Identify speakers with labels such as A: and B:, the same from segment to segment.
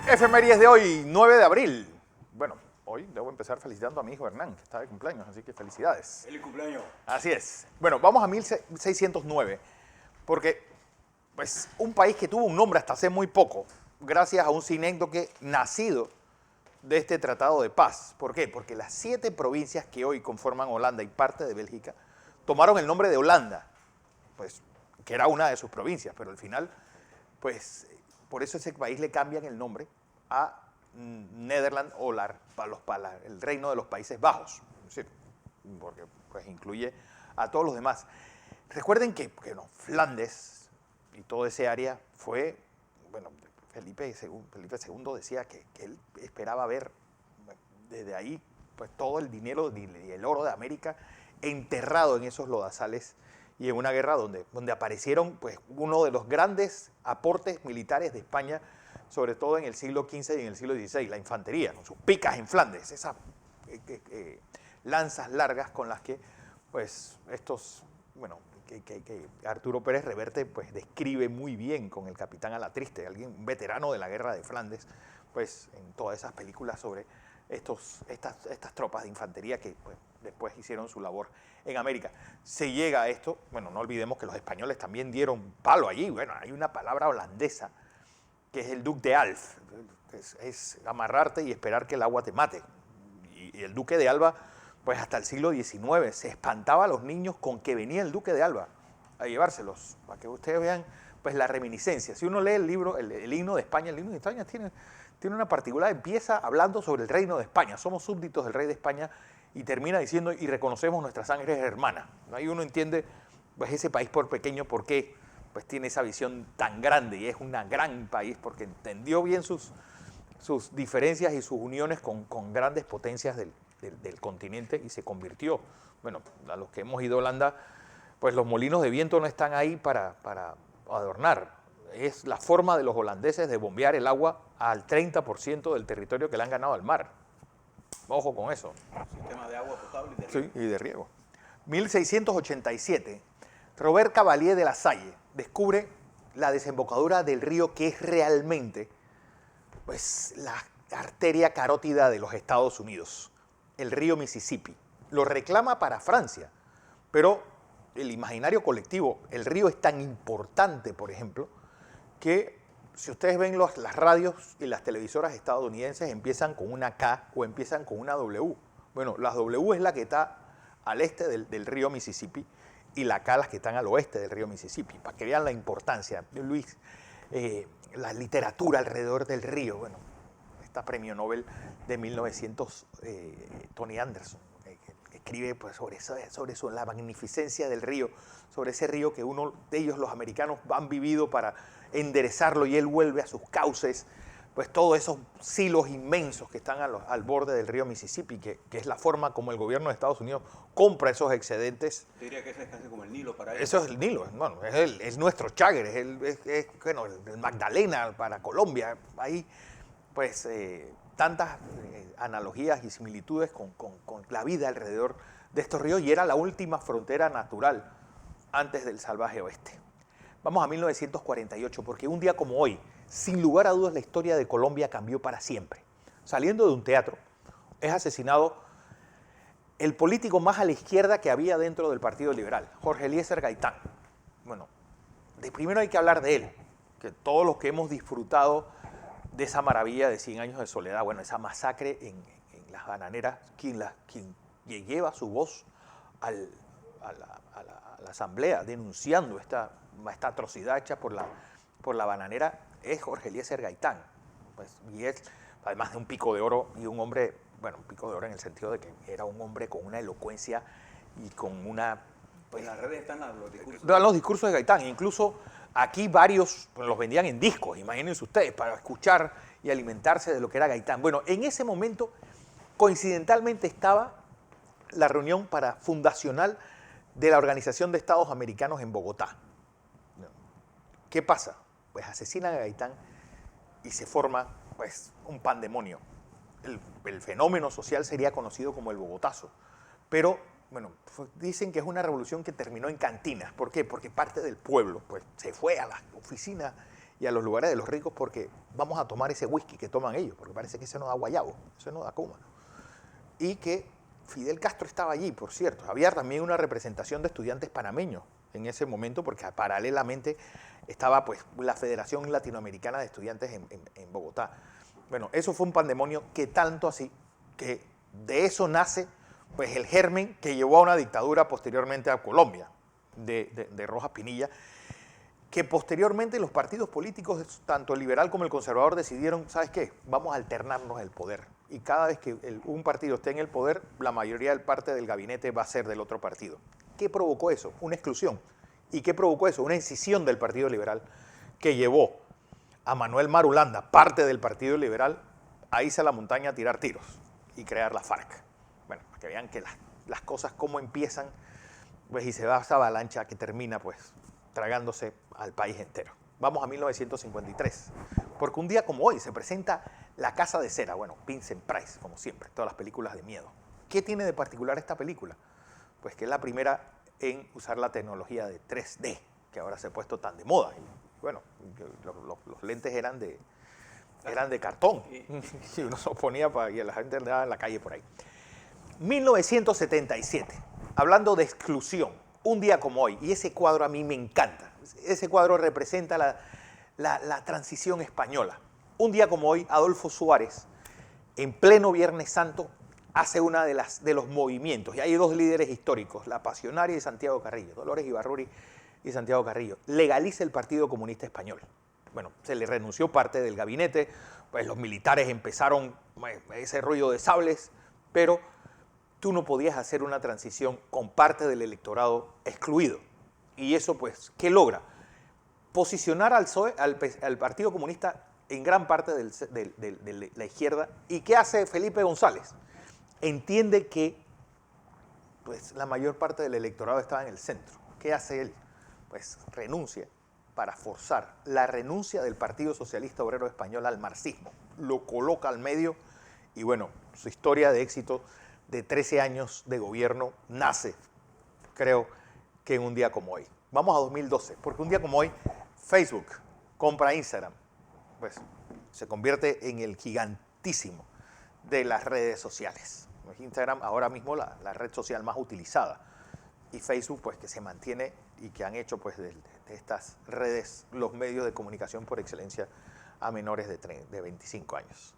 A: Efemérides de hoy, 9 de abril. Bueno, hoy debo empezar felicitando a mi hijo Hernán, que está de cumpleaños, así que felicidades.
B: ¡Feliz cumpleaños!
A: Así es. Bueno, vamos a 1609, porque pues, un país que tuvo un nombre hasta hace muy poco, gracias a un sinécdoque nacido de este tratado de paz. ¿Por qué? Porque las 7 provincias que hoy conforman Holanda y parte de Bélgica tomaron el nombre de Holanda, pues, que era una de sus provincias, pero al final, pues, por eso ese país le cambian el nombre a Nederland o el reino de los Países Bajos, es decir, porque pues, incluye a todos los demás. Recuerden que no, Flandes y toda esa área fue, bueno, Felipe II decía que él esperaba ver desde ahí pues, todo el dinero y el oro de América enterrado en esos lodazales y en una guerra donde aparecieron pues, uno de los grandes aportes militares de España, sobre todo en el siglo XV y en el siglo XVI, la infantería, con sus picas en Flandes, esas lanzas largas con las que pues, bueno, que Arturo Pérez Reverte pues, describe muy bien con el capitán Alatriste, un veterano de la guerra de Flandes, pues en todas esas películas sobre estas tropas de infantería que pues, después hicieron su labor en América. Se llega a esto, bueno, no olvidemos que los españoles también dieron palo allí, bueno, hay una palabra holandesa que es el Duc de Alf, es amarrarte y esperar que el agua te mate. Y el Duque de Alba, pues hasta el siglo XIX, se espantaba a los niños con que venía el Duque de Alba a llevárselos, para que ustedes vean pues la reminiscencia. Si uno lee el libro, el himno de España, el himno de España tiene una particular, empieza hablando sobre el reino de España, somos súbditos del rey de España, y termina diciendo, y reconocemos nuestra sangre hermana. Ahí uno entiende pues, ese país por pequeño, por qué pues, tiene esa visión tan grande, y es un gran país, porque entendió bien sus diferencias y sus uniones con grandes potencias del continente, y se convirtió, bueno, a los que hemos ido a Holanda, pues los molinos de viento no están ahí para adornar. Es la forma de los holandeses de bombear el agua al 30% del territorio que le han ganado al mar. Ojo con eso.
B: Sistema de agua potable y de riego.
A: Sí, y de riego. 1687, Robert Cavalier de la Salle descubre la desembocadura del río que es realmente pues, la arteria carótida de los Estados Unidos, el río Mississippi. Lo reclama para Francia, pero el imaginario colectivo, el río es tan importante, por ejemplo, que si ustedes ven las radios y las televisoras estadounidenses empiezan con una K o empiezan con una W. Bueno, la W es la que está al este del río Mississippi y la K las que están al oeste del río Mississippi, para que vean la importancia. Luis, la literatura alrededor del río, bueno, esta premio Nobel de 1900, Tony Anderson, escribe pues, sobre eso, la magnificencia del río, sobre ese río que uno de ellos, los americanos, han vivido para enderezarlo y él vuelve a sus cauces, pues todos esos silos inmensos que están al borde del río Mississippi, que es la forma como el gobierno de Estados Unidos compra esos excedentes.
B: Te diría que ese es casi como el Nilo para ellos.
A: Eso es el Nilo, bueno, es nuestro Chagres, bueno, el Magdalena para Colombia, ahí pues tantas analogías y similitudes con la vida alrededor de estos ríos, y era la última frontera natural antes del salvaje oeste. Vamos a 1948, porque un día como hoy, sin lugar a dudas, la historia de Colombia cambió para siempre. Saliendo de un teatro, es asesinado el político más a la izquierda que había dentro del Partido Liberal, Jorge Eliezer Gaitán. Bueno, de primero hay que hablar de él, que todos los que hemos disfrutado de esa maravilla de 100 años de soledad, bueno, esa masacre en las bananeras, quien lleva su voz a la asamblea denunciando esta atrocidad hecha por la bananera, es Jorge Eliezer Gaitán. Pues, y es, además de un pico de oro y un hombre, bueno, un pico de oro en el sentido de que era un hombre con una elocuencia y con una...
B: Pues, en las redes están los discursos.
A: Los discursos de Gaitán, incluso aquí varios los vendían en discos, imagínense ustedes, para escuchar y alimentarse de lo que era Gaitán. Bueno, en ese momento, coincidentalmente, estaba la reunión fundacional de la Organización de Estados Americanos en Bogotá. ¿Qué pasa? Pues asesinan a Gaitán y se forma pues, un pandemonio. El fenómeno social sería conocido como el Bogotazo, pero bueno, dicen que es una revolución que terminó en cantinas. ¿Por qué? Porque parte del pueblo pues, se fue a las oficinas y a los lugares de los ricos porque vamos a tomar ese whisky que toman ellos, porque parece que eso no da guayabo, eso no da cuma. Y que Fidel Castro estaba allí, por cierto. Había también una representación de estudiantes panameños en ese momento, porque paralelamente estaba pues la Federación Latinoamericana de Estudiantes en Bogotá. Bueno, eso fue un pandemonio que tanto así, que de eso nace pues el germen que llevó a una dictadura posteriormente a Colombia, de Rojas Pinilla, que posteriormente los partidos políticos, tanto el liberal como el conservador, decidieron, ¿sabes qué? Vamos a alternarnos el poder. Y cada vez que un partido esté en el poder, la mayoría del parte del gabinete va a ser del otro partido. ¿Qué provocó eso? Una exclusión. ¿Y qué provocó eso? Una escisión del Partido Liberal que llevó a Manuel Marulanda, parte del Partido Liberal, a irse a la montaña a tirar tiros y crear la FARC. Bueno, para que vean que las cosas cómo empiezan, pues, y se va esa avalancha que termina pues tragándose al país entero. Vamos a 1953, porque un día como hoy se presenta La Casa de Cera, bueno, Vincent Price, como siempre, todas las películas de miedo. ¿Qué tiene de particular esta película? Pues que es la primera en usar la tecnología de 3D, que ahora se ha puesto tan de moda. Y bueno, los lentes eran de cartón, y uno se ponía y la gente andaba en la calle por ahí. 1977, hablando de exclusión, un día como hoy, y ese cuadro a mí me encanta. Ese cuadro representa la transición española. Un día como hoy, Adolfo Suárez, en pleno Viernes Santo, hace una de los movimientos, y hay dos líderes históricos, la Pasionaria y Santiago Carrillo, Dolores Ibarruri y Santiago Carrillo, legaliza el Partido Comunista Español. Bueno, se le renunció parte del gabinete, pues los militares empezaron ese rollo de sables, pero tú no podías hacer una transición con parte del electorado excluido. Y eso, pues, ¿qué logra? Posicionar al PSOE, al Partido Comunista, en gran parte de la izquierda. ¿Y qué hace Felipe González? Entiende que pues, la mayor parte del electorado estaba en el centro. ¿Qué hace él? Pues renuncia para forzar la renuncia del Partido Socialista Obrero Español al marxismo. Lo coloca al medio y bueno, su historia de éxito de 13 años de gobierno nace, creo, que en un día como hoy. Vamos a 2012, porque un día como hoy Facebook compra Instagram, pues se convierte en el gigantísimo de las redes sociales. Instagram ahora mismo la red social más utilizada y Facebook pues que se mantiene y que han hecho pues de estas redes los medios de comunicación por excelencia a menores de 25 años.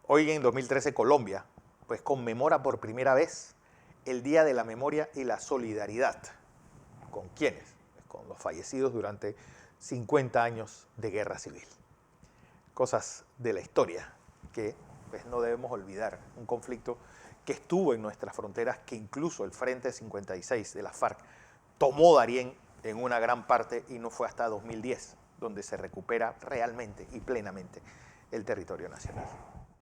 A: Hoy en 2013 Colombia pues conmemora por primera vez el Día de la Memoria y la Solidaridad. ¿Con quiénes? Con los fallecidos durante 50 años de guerra civil. Cosas de la historia que pues, no debemos olvidar. Un conflicto que estuvo en nuestras fronteras, que incluso el Frente 56 de la FARC tomó Darién en una gran parte y no fue hasta 2010 donde se recupera realmente y plenamente el territorio nacional.